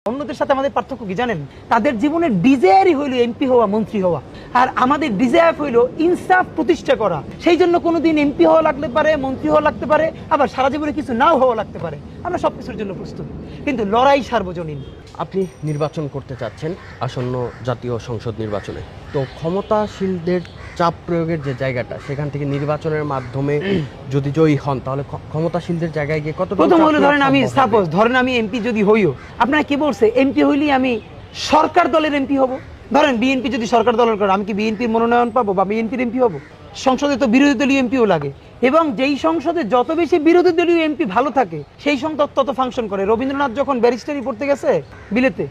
অন্যদের সাথে আমাদের পার্থক্য কি জানেন? তাদের জীবনের ডিজায়ারই হইল এমপি হওয়া, মন্ত্রী হওয়া, আর আমাদের ডিজায়ার হইল ইনসাফ প্রতিষ্ঠা করা। সেই জন্য কোনোদিন এমপি হওয়া লাগতে পারে, মন্ত্রী হওয়া লাগতে পারে, আবার সারা জীবনে কিছু নাও হওয়া লাগতে পারে। আমরা সবকিছুর জন্য প্রস্তুত, কিন্তু লড়াই সার্বজনীন। আপনি নির্বাচন করতে চাচ্ছেন আসন্ন জাতীয় সংসদ নির্বাচনে, তো ক্ষমতাশীলদের চাপ প্রয়োগের যে জায়গাটা, সেখান থেকে নির্বাচনের মাধ্যমে যদি জয়ী হন, তাহলে ক্ষমতাশীলদের জায়গায় গিয়ে কত প্রথম হলো ধরেন আমি এমপি যদি হইও, আপনারা কি বলছে এমপি হইলেই আমি সরকার দলের এমপি হব? ধরেন বিএনপি যদি সরকার দলের করে, আমি কি বিএনপির মনোনয়ন পাবো বা বিএনপির এমপি হব? সংসদে তো বিরোধী দলীয় এমপিও লাগে, এবং যেই সংসদে যত বেশি বিরোধী দলীয় এমপি ভালো থাকে সেই সংসদ তত ফাংশন করে। রবীন্দ্রনাথ যখন ব্যারিস্টারি পড়তে গেছে বিলেতে,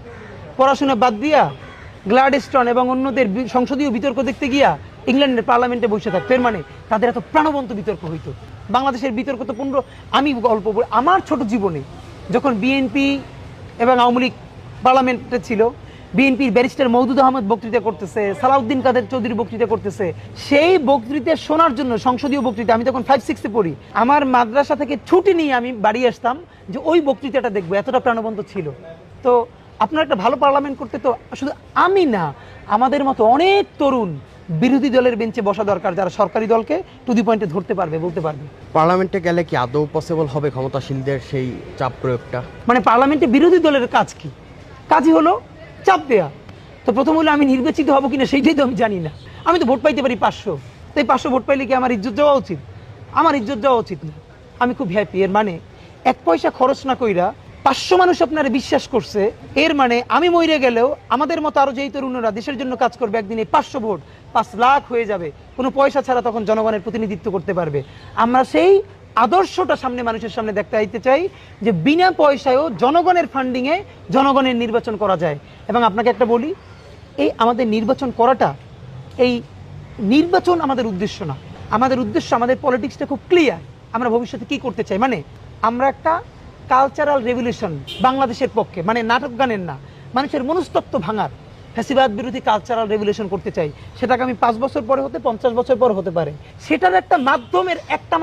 পড়াশোনা বাদ দিয়া গ্লাডস্টোন এবং অন্যদের সংসদীয় বিতর্ক দেখতে গিয়া ইংল্যান্ডের পার্লামেন্টে বসে থাকতো। এর মানে তাদের এত প্রাণবন্ত বিতর্ক হইতো। বাংলাদেশের বিতর্ক তো আমি গল্প আমার ছোট জীবনে যখন বিএনপি এবং আওয়ামী লীগ পার্লামেন্টে ছিল, বিএনপির ব্যারিস্টার মওদুদ আহমদ বক্তৃতা করতেছে, সালাউদ্দিন কাদের চৌধুরী বক্তৃতা করতেছে, সেই বক্তৃতা শোনার জন্য, সংসদীয় বক্তৃতা, আমি তখন 5-6-এ পড়ি, আমার মাদ্রাসা থেকে ছুটি নিয়ে আমি বাড়ি আসতাম যে ওই বক্তৃতাটা দেখবো, এতটা প্রাণবন্ত ছিল। তো আপনার একটা ভালো পার্লামেন্ট করতে তো শুধু আমি না, আমাদের মতো অনেক তরুণ বিরোধী দলের বেঞ্চে বসা দরকার, যারা সরকারি দলকে টু দি পয়েন্টে ধরতে পারবে, বলতে পারবে। পার্লামেন্টে গেলে কি আদৌ পসিবল হবে ক্ষমতাশীলদের সেই চাপ প্রয়োগটা? মানে পার্লামেন্টে বিরোধী দলের কাজ কি? কাজই হলো চাপ দেয়া। তো প্রথম হলো আমি নির্বাচিত হব কিনা সেইটাই তো আমি জানি না। আমি তো ভোট পাইতে পারি 500, তো এই 500 ভোট পাইলে কি আমার ইজ্জত যাওয়া উচিত? আমার ইজ্জত যাওয়া উচিত না। আমি খুব হ্যাপি। এর মানে 1 পয়সা খরচ না কইরা 500 মানুষ আপনারা বিশ্বাস করছে, এর মানে আমি মরে গেলেও আমাদের মতো আরো যেই তরুণরা দেশের জন্য কাজ করবে, একদিন এই 500 ভোট 5 লাখ হয়ে যাবে, কোনো পয়সা ছাড়া তখন জনগণের প্রতিনিধিত্ব করতে পারবে। আমরা সেই আদর্শটা সামনে মানুষের সামনে দেখতে আইতে চাই, যে বিনা পয়সায়ও জনগণের ফান্ডিংয়ে জনগণের নির্বাচন করা যায়। এবং আপনাকে একটা বলি, এই আমাদের নির্বাচন করাটা, এই নির্বাচন আমাদের উদ্দেশ্য না। আমাদের উদ্দেশ্য, আমাদের পলিটিক্সটা খুব ক্লিয়ার, আমরা ভবিষ্যতে কি করতে চাই। মানে আমরা একটা কালচারাল রেভলিউশন বাংলাদেশের পক্ষে, মানে নাটক গানের না, মানুষের মনস্তত্ত্ব ভাঙার, ফ্যাসিবাদ বিরোধী কালচারাল রেভলিউশন করতে চাই। সেটাকে আমি 5 বছর পরে হতে, 50 বছর পর হতে পারে, সেটার একটা মাধ্যমের একটা